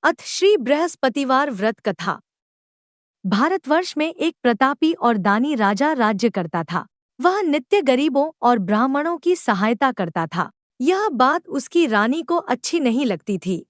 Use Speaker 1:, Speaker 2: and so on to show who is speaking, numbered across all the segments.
Speaker 1: अथ श्री बृहस्पतिवार व्रत कथा। भारतवर्ष में एक प्रतापी और दानी राजा राज्य करता था। वह नित्य गरीबों और ब्राह्मणों की सहायता करता था। यह बात उसकी रानी को अच्छी नहीं लगती थी।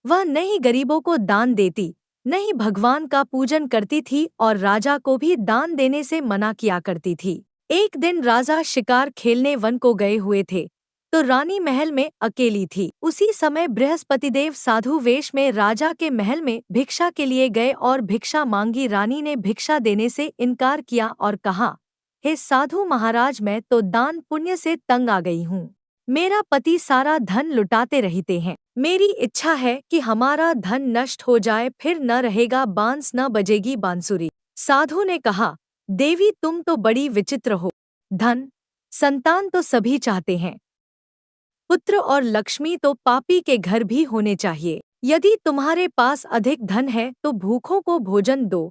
Speaker 1: वह न ही गरीबों को दान देती, न ही भगवान का पूजन करती थी और राजा को भी दान देने से मना किया करती थी। एक दिन राजा शिकार खेलने वन को गए हुए थे, तो रानी महल में अकेली थी। उसी समय बृहस्पतिदेव साधु वेश में राजा के महल में भिक्षा के लिए गए और भिक्षा मांगी। रानी ने भिक्षा देने से इनकार किया और कहा, हे साधु महाराज, मैं तो दान पुण्य से तंग आ गई हूँ। मेरा पति सारा धन लुटाते रहते हैं। मेरी इच्छा है कि हमारा धन नष्ट हो जाए, फिर न रहेगा बांस न बजेगी बांसुरी। साधु ने कहा, देवी तुम तो बड़ी विचित्र हो। धन संतान तो सभी चाहते हैं, पुत्र और लक्ष्मी तो पापी के घर भी होने चाहिए। यदि तुम्हारे पास अधिक धन है तो भूखों को भोजन दो,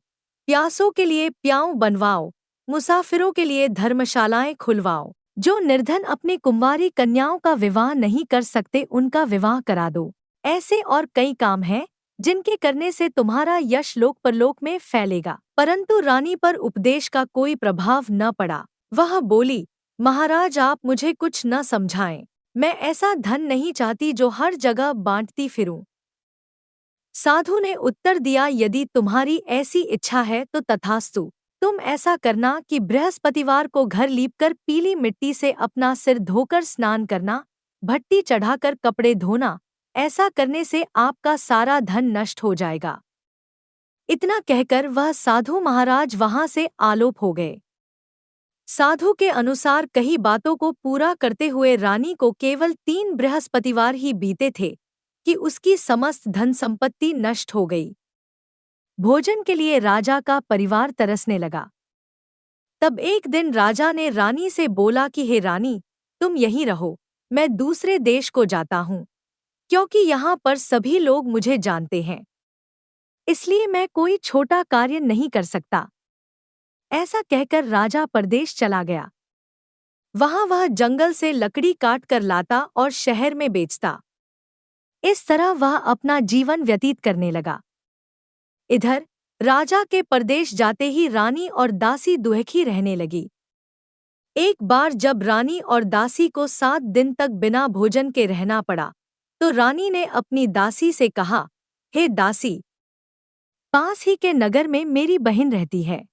Speaker 1: प्यासों के लिए प्याऊ बनवाओ, मुसाफिरों के लिए धर्मशालाएं खुलवाओ। जो निर्धन अपनी कुंवारी कन्याओं का विवाह नहीं कर सकते उनका विवाह करा दो। ऐसे और कई काम हैं जिनके करने से तुम्हारा यश लोक परलोक में फैलेगा। परंतु रानी पर उपदेश का कोई प्रभाव न पड़ा। वह बोली, महाराज आप मुझे कुछ न समझाएं। मैं ऐसा धन नहीं चाहती जो हर जगह बांटती फिरूं। साधु ने उत्तर दिया, यदि तुम्हारी ऐसी इच्छा है तो तथास्तु। तुम ऐसा करना कि बृहस्पतिवार को घर लीपकर पीली मिट्टी से अपना सिर धोकर स्नान करना, भट्टी चढ़ाकर कपड़े धोना। ऐसा करने से आपका सारा धन नष्ट हो जाएगा। इतना कहकर वह साधु महाराज वहां से आलोप हो गए। साधु के अनुसार कई बातों को पूरा करते हुए रानी को केवल 3 बृहस्पतिवार ही बीते थे कि उसकी समस्त धन संपत्ति नष्ट हो गई। भोजन के लिए राजा का परिवार तरसने लगा। तब एक दिन राजा ने रानी से बोला कि हे रानी, तुम यहीं रहो, मैं दूसरे देश को जाता हूँ, क्योंकि यहाँ पर सभी लोग मुझे जानते हैं, इसलिए मैं कोई छोटा कार्य नहीं कर सकता। ऐसा कहकर राजा परदेश चला गया। वहां वह जंगल से लकड़ी काट कर लाता और शहर में बेचता। इस तरह वह अपना जीवन व्यतीत करने लगा। इधर राजा के परदेश जाते ही रानी और दासी दुखी रहने लगी। एक बार जब रानी और दासी को 7 दिन तक बिना भोजन के रहना पड़ा, तो रानी ने अपनी दासी से कहा, हे दासी, पास ही के नगर में मेरी बहन रहती है।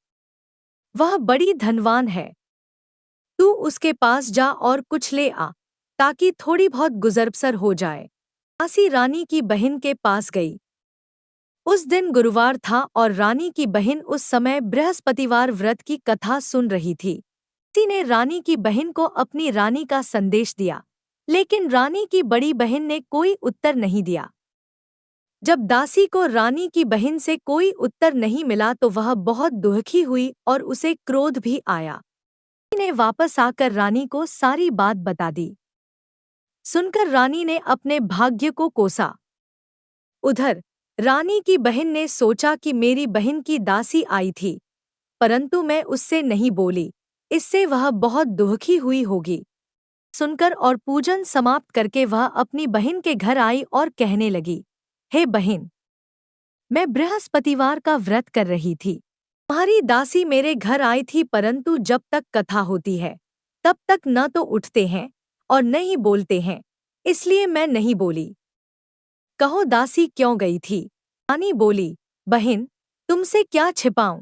Speaker 1: वह बड़ी धनवान है। तू उसके पास जा और कुछ ले आ, ताकि थोड़ी बहुत गुजर-बसर हो जाए। दासी रानी की बहन के पास गई। उस दिन गुरुवार था और रानी की बहन उस समय बृहस्पतिवार व्रत की कथा सुन रही थी। दासी ने रानी की बहन को अपनी रानी का संदेश दिया, लेकिन रानी की बड़ी बहन ने कोई उत्तर नहीं दिया। जब दासी को रानी की बहन से कोई उत्तर नहीं मिला तो वह बहुत दुखी हुई और उसे क्रोध भी आया। दासी ने वापस आकर रानी को सारी बात बता दी। सुनकर रानी ने अपने भाग्य को कोसा। उधर रानी की बहन ने सोचा कि मेरी बहन की दासी आई थी, परंतु मैं उससे नहीं बोली, इससे वह बहुत दुखी हुई होगी। सुनकर और पूजन समाप्त करके वह अपनी बहन के घर आई और कहने लगी, हे बहन, मैं बृहस्पतिवार का व्रत कर रही थी। तुम्हारी दासी मेरे घर आई थी, परंतु जब तक कथा होती है तब तक न तो उठते हैं और न ही बोलते हैं, इसलिए मैं नहीं बोली। कहो दासी क्यों गई थी? रानी बोली, बहन, तुमसे क्या छिपाऊं,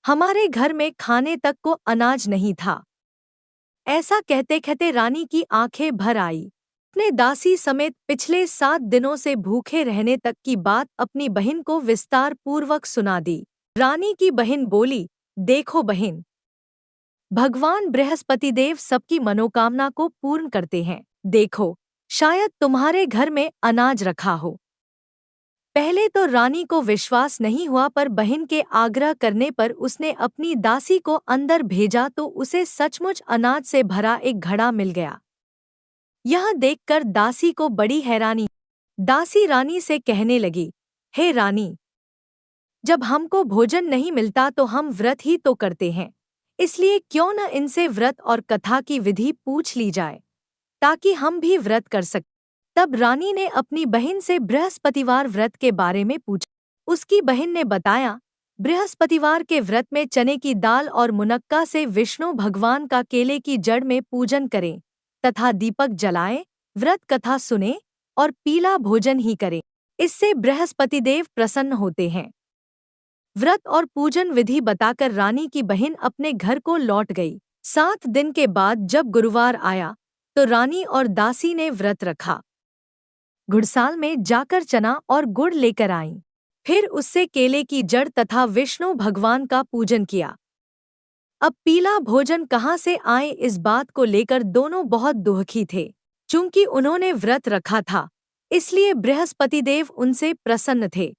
Speaker 1: हमारे घर में खाने तक को अनाज नहीं था। ऐसा कहते कहते रानी की आंखें भर आई। अपने दासी समेत पिछले 7 दिनों से भूखे रहने तक की बात अपनी बहन को विस्तार पूर्वक सुना दी। रानी की बहन बोली, देखो बहन, भगवान बृहस्पतिदेव सबकी मनोकामना को पूर्ण करते हैं। देखो, शायद तुम्हारे घर में अनाज रखा हो। पहले तो रानी को विश्वास नहीं हुआ, पर बहन के आग्रह करने पर उसने अपनी दासी को अंदर भेजा तो उसे सचमुच अनाज से भरा एक घड़ा मिल गया। यह देखकर दासी को बड़ी हैरानी। दासी रानी से कहने लगी, हे रानी, जब हमको भोजन नहीं मिलता तो हम व्रत ही तो करते हैं, इसलिए क्यों न इनसे व्रत और कथा की विधि पूछ ली जाए, ताकि हम भी व्रत कर सकें। तब रानी ने अपनी बहन से बृहस्पतिवार व्रत के बारे में पूछा। उसकी बहन ने बताया, बृहस्पतिवार के व्रत में चने की दाल और मुनक्का से विष्णु भगवान का केले की जड़ में पूजन करें तथा दीपक जलाएं, व्रत कथा सुने और पीला भोजन ही करें। इससे बृहस्पति देव प्रसन्न होते हैं। व्रत और पूजन विधि बताकर रानी की बहन अपने घर को लौट गई। 7 दिन के बाद जब गुरुवार आया तो रानी और दासी ने व्रत रखा। घुड़साल में जाकर चना और गुड़ लेकर आईं। फिर उससे केले की जड़ तथा विष्णु भगवान का पूजन किया। अब पीला भोजन कहाँ से आए, इस बात को लेकर दोनों बहुत दुखी थे। चूंकि उन्होंने व्रत रखा था, इसलिए बृहस्पति देव उनसे प्रसन्न थे।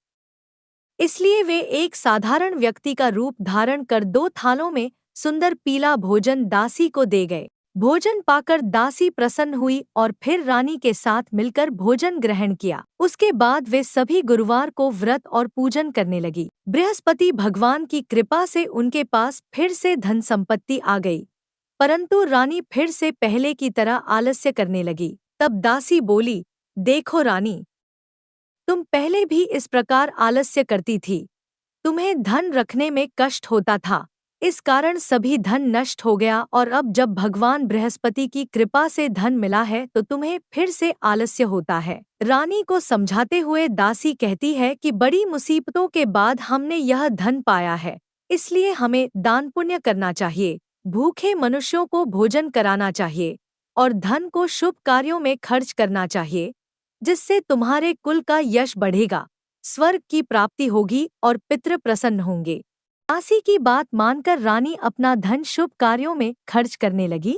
Speaker 1: इसलिए वे एक साधारण व्यक्ति का रूप धारण कर 2 थालों में सुंदर पीला भोजन दासी को दे गए। भोजन पाकर दासी प्रसन्न हुई और फिर रानी के साथ मिलकर भोजन ग्रहण किया। उसके बाद वे सभी गुरुवार को व्रत और पूजन करने लगी। बृहस्पति भगवान की कृपा से उनके पास फिर से धन संपत्ति आ गई, परंतु रानी फिर से पहले की तरह आलस्य करने लगी। तब दासी बोली, देखो रानी, तुम पहले भी इस प्रकार आलस्य करती थी। तुम्हें धन रखने में कष्ट होता था, इस कारण सभी धन नष्ट हो गया, और अब जब भगवान बृहस्पति की कृपा से धन मिला है तो तुम्हें फिर से आलस्य होता है। रानी को समझाते हुए दासी कहती है कि बड़ी मुसीबतों के बाद हमने यह धन पाया है, इसलिए हमें दान पुण्य करना चाहिए, भूखे मनुष्यों को भोजन कराना चाहिए और धन को शुभ कार्यों में खर्च करना चाहिए, जिससे तुम्हारे कुल का यश बढ़ेगा, स्वर्ग की प्राप्ति होगी और पितृ प्रसन्न होंगे। दासी की बात मानकर रानी अपना धन शुभ कार्यों में खर्च करने लगी,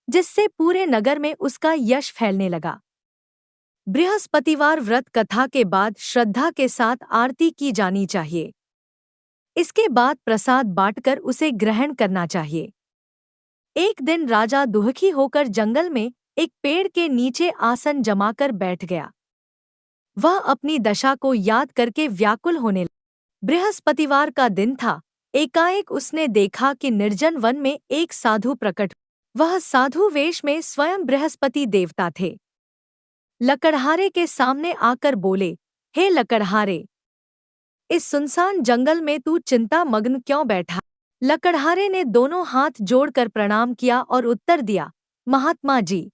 Speaker 1: जिससे पूरे नगर में उसका यश फैलने लगा। बृहस्पतिवार व्रत कथा के बाद श्रद्धा के साथ आरती की जानी चाहिए। इसके बाद प्रसाद बांटकर उसे ग्रहण करना चाहिए। एक दिन राजा दुखी होकर जंगल में एक पेड़ के नीचे आसन जमाकर बैठ गया। वह अपनी दशा को याद करके व्याकुल होने लगा। बृहस्पतिवार का दिन था। एकाएक उसने देखा कि निर्जन वन में एक साधु प्रकट। वह साधु वेश में स्वयं बृहस्पति देवता थे। लकड़हारे के सामने आकर बोले, हे लकड़हारे, इस सुनसान जंगल में तू चिंता मग्न क्यों बैठा? लकड़हारे ने दोनों हाथ जोड़कर प्रणाम किया और उत्तर दिया, महात्मा जी,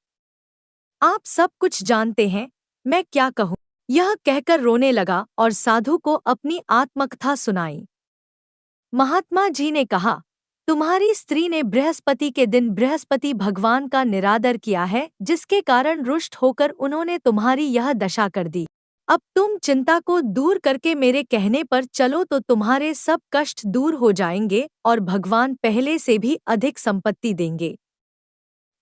Speaker 1: आप सब कुछ जानते हैं, मैं क्या कहूँ? यह कहकर रोने लगा और साधु को अपनी आत्मकथा सुनाई। महात्मा जी ने कहा, तुम्हारी स्त्री ने बृहस्पति के दिन बृहस्पति भगवान का निरादर किया है, जिसके कारण रुष्ट होकर उन्होंने तुम्हारी यह दशा कर दी। अब तुम चिंता को दूर करके मेरे कहने पर चलो तो तुम्हारे सब कष्ट दूर हो जाएंगे और भगवान पहले से भी अधिक संपत्ति देंगे।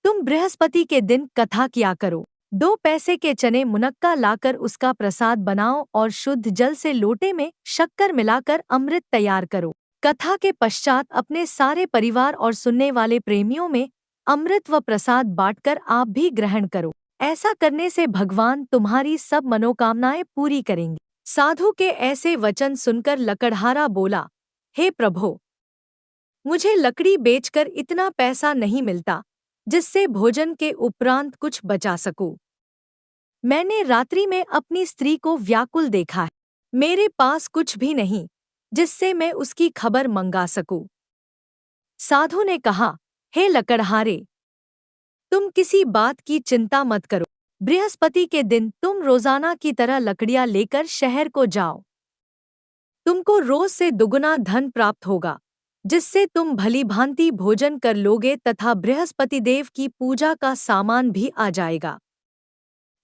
Speaker 1: तुम बृहस्पति के दिन कथा किया करो। 2 पैसे के चने मुनक्का लाकर उसका प्रसाद बनाओ और शुद्ध जल से लोटे में शक्कर मिलाकर अमृत तैयार करो। कथा के पश्चात अपने सारे परिवार और सुनने वाले प्रेमियों में अमृत व प्रसाद बांटकर आप भी ग्रहण करो। ऐसा करने से भगवान तुम्हारी सब मनोकामनाएं पूरी करेंगे। साधु के ऐसे वचन सुनकर लकड़हारा बोला, हे प्रभो, मुझे लकड़ी बेचकर इतना पैसा नहीं मिलता जिससे भोजन के उपरांत कुछ बचा सकूं। मैंने रात्रि में अपनी स्त्री को व्याकुल देखा है। मेरे पास कुछ भी नहीं जिससे मैं उसकी खबर मंगा सकूं। साधु ने कहा, हे लकड़हारे, तुम किसी बात की चिंता मत करो। बृहस्पति के दिन तुम रोजाना की तरह लकड़ियां लेकर शहर को जाओ। तुमको रोज से दुगुना धन प्राप्त होगा, जिससे तुम भली भांति भोजन कर लोगे तथा बृहस्पति देव की पूजा का सामान भी आ जाएगा।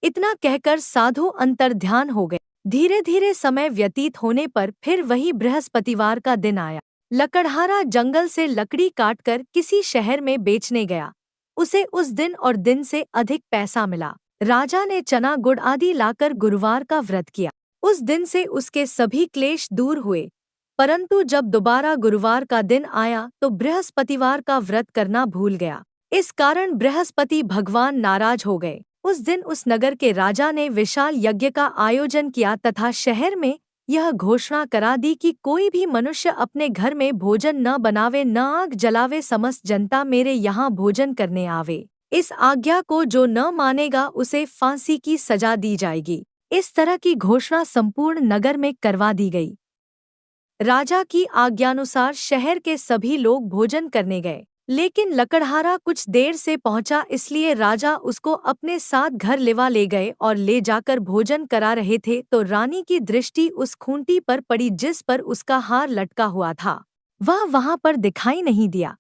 Speaker 1: इतना कहकर साधु अंतर्ध्यान हो गए। धीरे धीरे समय व्यतीत होने पर फिर वही बृहस्पतिवार का दिन आया। लकड़हारा जंगल से लकड़ी काटकर किसी शहर में बेचने गया। उसे उस दिन और दिन से अधिक पैसा मिला। राजा ने चना गुड़ आदि लाकर गुरुवार का व्रत किया। उस दिन से उसके सभी क्लेश दूर हुए, परंतु जब दोबारा गुरुवार का दिन आया तो बृहस्पतिवार का व्रत करना भूल गया। इस कारण बृहस्पति भगवान नाराज हो गए। उस दिन उस नगर के राजा ने विशाल यज्ञ का आयोजन किया तथा शहर में यह घोषणा करा दी कि कोई भी मनुष्य अपने घर में भोजन न बनावे, न आग जलावे, समस्त जनता मेरे यहाँ भोजन करने आवे। इस आज्ञा को जो न मानेगा उसे फांसी की सजा दी जाएगी। इस तरह की घोषणा संपूर्ण नगर में करवा दी गई। राजा की आज्ञानुसार शहर के सभी लोग भोजन करने गए, लेकिन लकड़हारा कुछ देर से पहुंचा, इसलिए राजा उसको अपने साथ घर ले गए और ले जाकर भोजन करा रहे थे तो रानी की दृष्टि उस खूंटी पर पड़ी जिस पर उसका हार लटका हुआ था। वह वहां पर दिखाई नहीं दिया।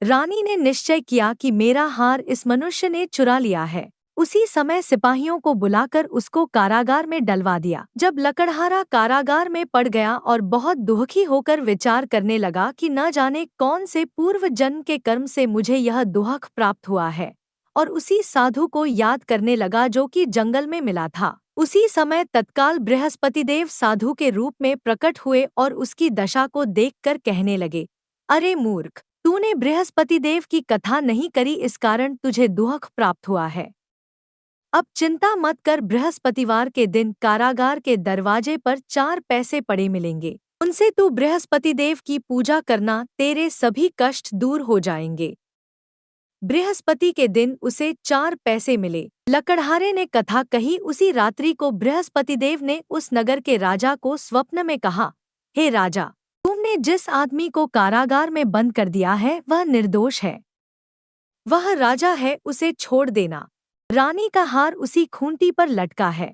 Speaker 1: रानी ने निश्चय किया कि मेरा हार इस मनुष्य ने चुरा लिया है। उसी समय सिपाहियों को बुलाकर उसको कारागार में डलवा दिया। जब लकड़हारा कारागार में पड़ गया और बहुत दुखी होकर विचार करने लगा कि न जाने कौन से पूर्व जन्म के कर्म से मुझे यह दुख प्राप्त हुआ है, और उसी साधु को याद करने लगा जो कि जंगल में मिला था। उसी समय तत्काल बृहस्पतिदेव साधु के रूप में प्रकट हुए और उसकी दशा को देखकर कहने लगे, अरे मूर्ख, तूने बृहस्पतिदेव की कथा नहीं करी, इस कारण तुझे दुख प्राप्त हुआ है। अब चिंता मत कर, बृहस्पतिवार के दिन कारागार के दरवाजे पर 4 पैसे पड़े मिलेंगे। उनसे तू बृहस्पतिदेव की पूजा करना, तेरे सभी कष्ट दूर हो जाएंगे। बृहस्पति के दिन उसे 4 पैसे मिले। लकड़हारे ने कथा कही। उसी रात्रि को बृहस्पतिदेव ने उस नगर के राजा को स्वप्न में कहा, हे राजा, तुमने जिस आदमी को कारागार में बंद कर दिया है वह निर्दोष है। वह राजा है, उसे छोड़ देना। रानी का हार उसी खूंटी पर लटका है।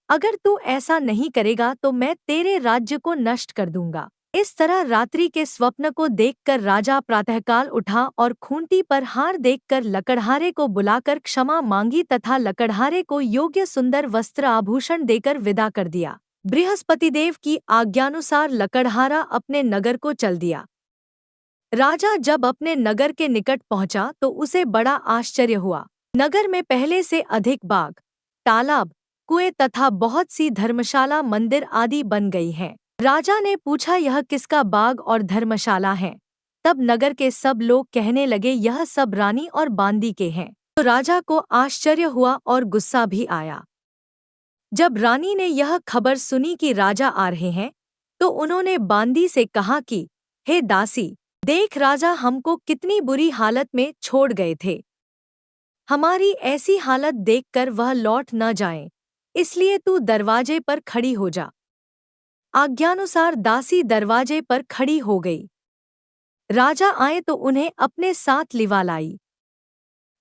Speaker 1: अगर तू ऐसा नहीं करेगा तो मैं तेरे राज्य को नष्ट कर दूंगा। इस तरह रात्रि के स्वप्न को देखकर राजा प्रातःकाल उठा और खूंटी पर हार देखकर लकड़हारे को बुलाकर क्षमा मांगी तथा लकड़हारे को योग्य सुंदर वस्त्र आभूषण देकर विदा कर दिया। बृहस्पतिदेव की आज्ञानुसार लकड़हारा अपने नगर को चल दिया। राजा जब अपने नगर के निकट पहुंचा तो उसे बड़ा आश्चर्य हुआ। नगर में पहले से अधिक बाग, तालाब, कुएं तथा बहुत सी धर्मशाला, मंदिर आदि बन गई हैं। राजा ने पूछा, यह किसका बाग और धर्मशाला है? तब नगर के सब लोग कहने लगे, यह सब रानी और बांदी के हैं। तो राजा को आश्चर्य हुआ और गुस्सा भी आया। जब रानी ने यह खबर सुनी कि राजा आ रहे हैं, तो उन्होंने बांदी से कहा कि हे दासी, देख राजा हमको कितनी बुरी हालत में छोड़ गए थे। हमारी ऐसी हालत देखकर वह लौट न जाएं, इसलिए तू दरवाजे पर खड़ी हो जा। आज्ञानुसार दासी दरवाजे पर खड़ी हो गई। राजा आए तो उन्हें अपने साथ लिवा लाई।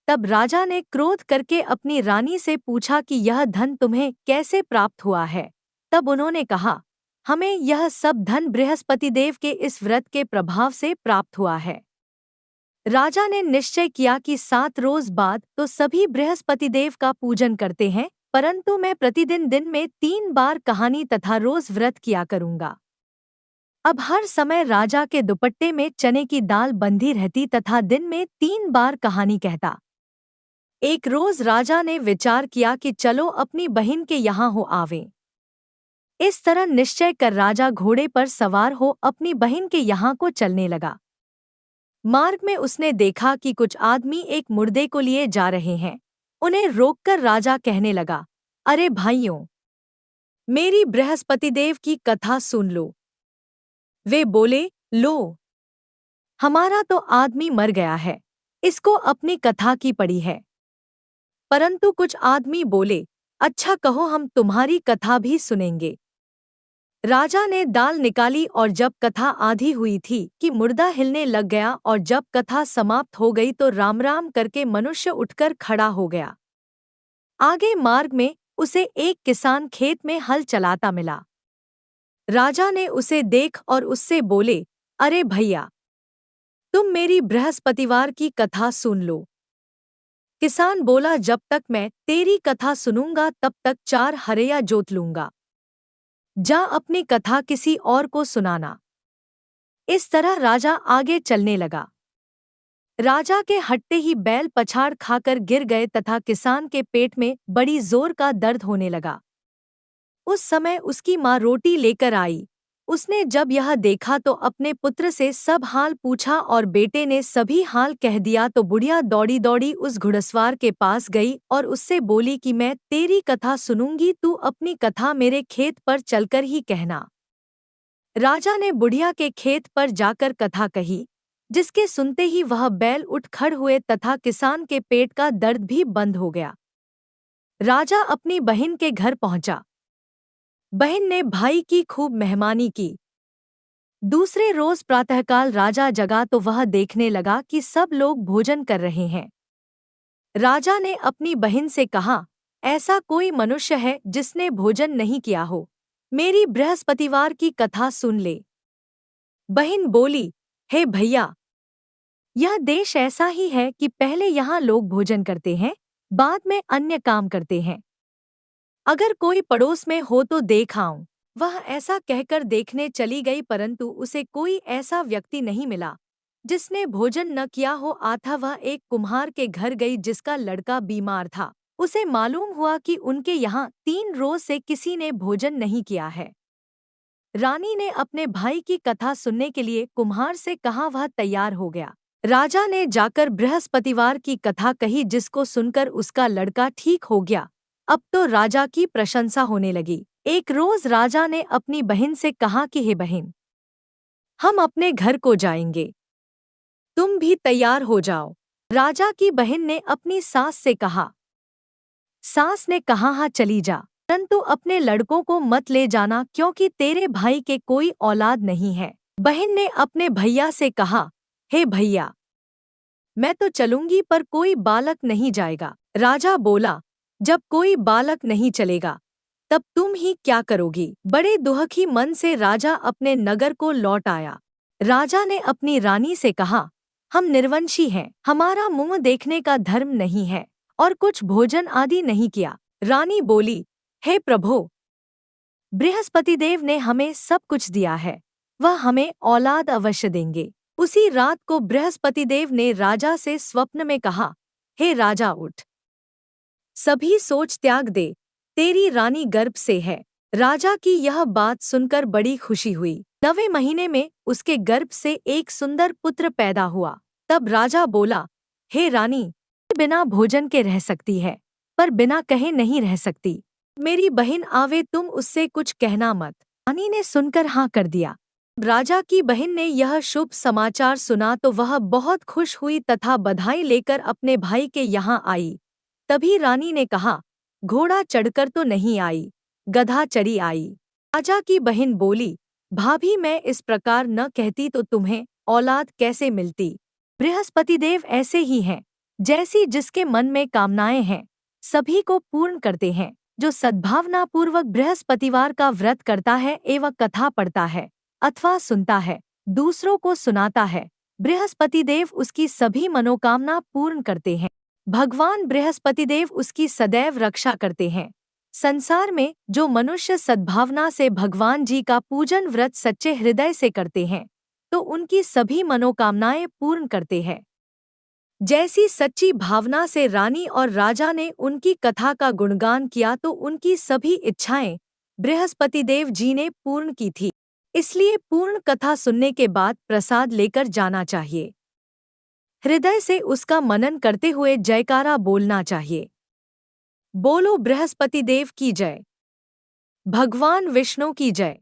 Speaker 1: तब राजा ने क्रोध करके अपनी रानी से पूछा कि यह धन तुम्हें कैसे प्राप्त हुआ है? तब उन्होंने कहा, हमें यह सब धन बृहस्पतिदेव के इस व्रत के प्रभाव से प्राप्त हुआ है। राजा ने निश्चय किया कि 7 रोज बाद तो सभी बृहस्पतिदेव का पूजन करते हैं, परंतु मैं प्रतिदिन दिन में 3 बार कहानी तथा रोज व्रत किया करूंगा। अब हर समय राजा के दुपट्टे में चने की दाल बंधी रहती तथा दिन में 3 बार कहानी कहता। एक रोज राजा ने विचार किया कि चलो अपनी बहन के यहाँ हो आवें। इस तरह निश्चय कर राजा घोड़े पर सवार हो अपनी बहन के यहाँ को चलने लगा। मार्ग में उसने देखा कि कुछ आदमी एक मुर्दे को लिए जा रहे हैं। उन्हें रोककर राजा कहने लगा, अरे भाइयों, मेरी बृहस्पतिदेव की कथा सुन लो। वे बोले, लो, हमारा तो आदमी मर गया है, इसको अपनी कथा की पड़ी है। परंतु कुछ आदमी बोले, अच्छा कहो, हम तुम्हारी कथा भी सुनेंगे। राजा ने दाल निकाली और जब कथा आधी हुई थी कि मुर्दा हिलने लग गया, और जब कथा समाप्त हो गई तो राम राम करके मनुष्य उठकर खड़ा हो गया। आगे मार्ग में उसे एक किसान खेत में हल चलाता मिला। राजा ने उसे देख और उससे बोले, अरे भैया, तुम मेरी बृहस्पतिवार की कथा सुन लो। किसान बोला, जब तक मैं तेरी कथा सुनूंगा तब तक 4 हरया जोत लूंगा। जा अपनी कथा किसी और को सुनाना। इस तरह राजा आगे चलने लगा। राजा के हटते ही बैल पछाड़ खाकर गिर गए तथा किसान के पेट में बड़ी जोर का दर्द होने लगा। उस समय उसकी माँ रोटी लेकर आई। उसने जब यह देखा तो अपने पुत्र से सब हाल पूछा और बेटे ने सभी हाल कह दिया तो बुढ़िया दौड़ी दौड़ी उस घुड़सवार के पास गई और उससे बोली कि मैं तेरी कथा सुनूंगी, तू अपनी कथा मेरे खेत पर चलकर ही कहना। राजा ने बुढ़िया के खेत पर जाकर कथा कही। जिसके सुनते ही वह बैल उठ खड़ हुए तथा किसान के पेट का दर्द भी बंद हो गया। राजा अपनी बहन के घर पहुंचा। बहन ने भाई की खूब मेहमानी की। दूसरे रोज प्रातःकाल राजा जगा तो वह देखने लगा कि सब लोग भोजन कर रहे हैं। राजा ने अपनी बहन से कहा, ऐसा कोई मनुष्य है जिसने भोजन नहीं किया हो, मेरी बृहस्पतिवार की कथा सुन ले। बहन बोली, हे भैया, यह देश ऐसा ही है कि पहले यहाँ लोग भोजन करते हैं, बाद में अन्य काम करते हैं। अगर कोई पड़ोस में हो तो देख आऊं। वह ऐसा कहकर देखने चली गई, परंतु उसे कोई ऐसा व्यक्ति नहीं मिला जिसने भोजन न किया हो। आता वह एक कुम्हार के घर गई जिसका लड़का बीमार था। उसे मालूम हुआ कि उनके यहाँ 3 रोज से किसी ने भोजन नहीं किया है। रानी ने अपने भाई की कथा सुनने के लिए कुम्हार से कहा, वह तैयार हो गया। राजा ने जाकर बृहस्पतिवार की कथा कही, जिसको सुनकर उसका लड़का ठीक हो गया। अब तो राजा की प्रशंसा होने लगी। एक रोज राजा ने अपनी बहन से कहा कि हे बहन, हम अपने घर को जाएंगे, तुम भी तैयार हो जाओ। राजा की बहन ने अपनी सास से कहा। सास ने कहा, हाँ चली जा, परंतु अपने लड़कों को मत ले जाना, क्योंकि तेरे भाई के कोई औलाद नहीं है। बहन ने अपने भैया से कहा, हे भैया, मैं तो चलूंगी पर कोई बालक नहीं जाएगा। राजा बोला, जब कोई बालक नहीं चलेगा तब तुम ही क्या करोगी। बड़े दुखी मन से राजा अपने नगर को लौट आया। राजा ने अपनी रानी से कहा, हम निर्वंशी हैं, हमारा मुंह देखने का धर्म नहीं है और कुछ भोजन आदि नहीं किया। रानी बोली, हे प्रभो, बृहस्पतिदेव ने हमें सब कुछ दिया है, वह हमें औलाद अवश्य देंगे। उसी रात को बृहस्पतिदेव ने राजा से स्वप्न में कहा, हे राजा उठ, सभी सोच त्याग दे, तेरी रानी गर्भ से है। राजा की यह बात सुनकर बड़ी खुशी हुई। 9वें महीने में उसके गर्भ से एक सुंदर पुत्र पैदा हुआ। तब राजा बोला, हे रानी, बिना भोजन के रह सकती है, पर बिना कहे नहीं रह सकती। मेरी बहन आवे, तुम उससे कुछ कहना मत। रानी ने सुनकर हाँ कर दिया। राजा की बहन ने यह शुभ समाचार सुना तो वह बहुत खुश हुई तथा बधाई लेकर अपने भाई के यहाँ आई। तभी रानी ने कहा, घोड़ा चढ़कर तो नहीं आई, गधा चढ़ी आई। राजा की बहन बोली, भाभी, मैं इस प्रकार न कहती तो तुम्हें औलाद कैसे मिलती। बृहस्पतिदेव ऐसे ही हैं, जैसी जिसके मन में कामनाएं हैं सभी को पूर्ण करते हैं। जो सद्भावनापूर्वक बृहस्पतिवार का व्रत करता है एवं कथा पढ़ता है अथवा सुनता है, दूसरों को सुनाता है, बृहस्पतिदेव उसकी सभी मनोकामना पूर्ण करते हैं। भगवान बृहस्पतिदेव उसकी सदैव रक्षा करते हैं। संसार में जो मनुष्य सद्भावना से भगवान जी का पूजन व्रत सच्चे हृदय से करते हैं तो उनकी सभी मनोकामनाएं पूर्ण करते हैं। जैसी सच्ची भावना से रानी और राजा ने उनकी कथा का गुणगान किया तो उनकी सभी इच्छाएं बृहस्पतिदेव जी ने पूर्ण की थी। इसलिए पूर्ण कथा सुनने के बाद प्रसाद लेकर जाना चाहिए। हृदय से उसका मनन करते हुए जयकारा बोलना चाहिए। बोलो बृहस्पतिदेव की जय, भगवान विष्णु की जय।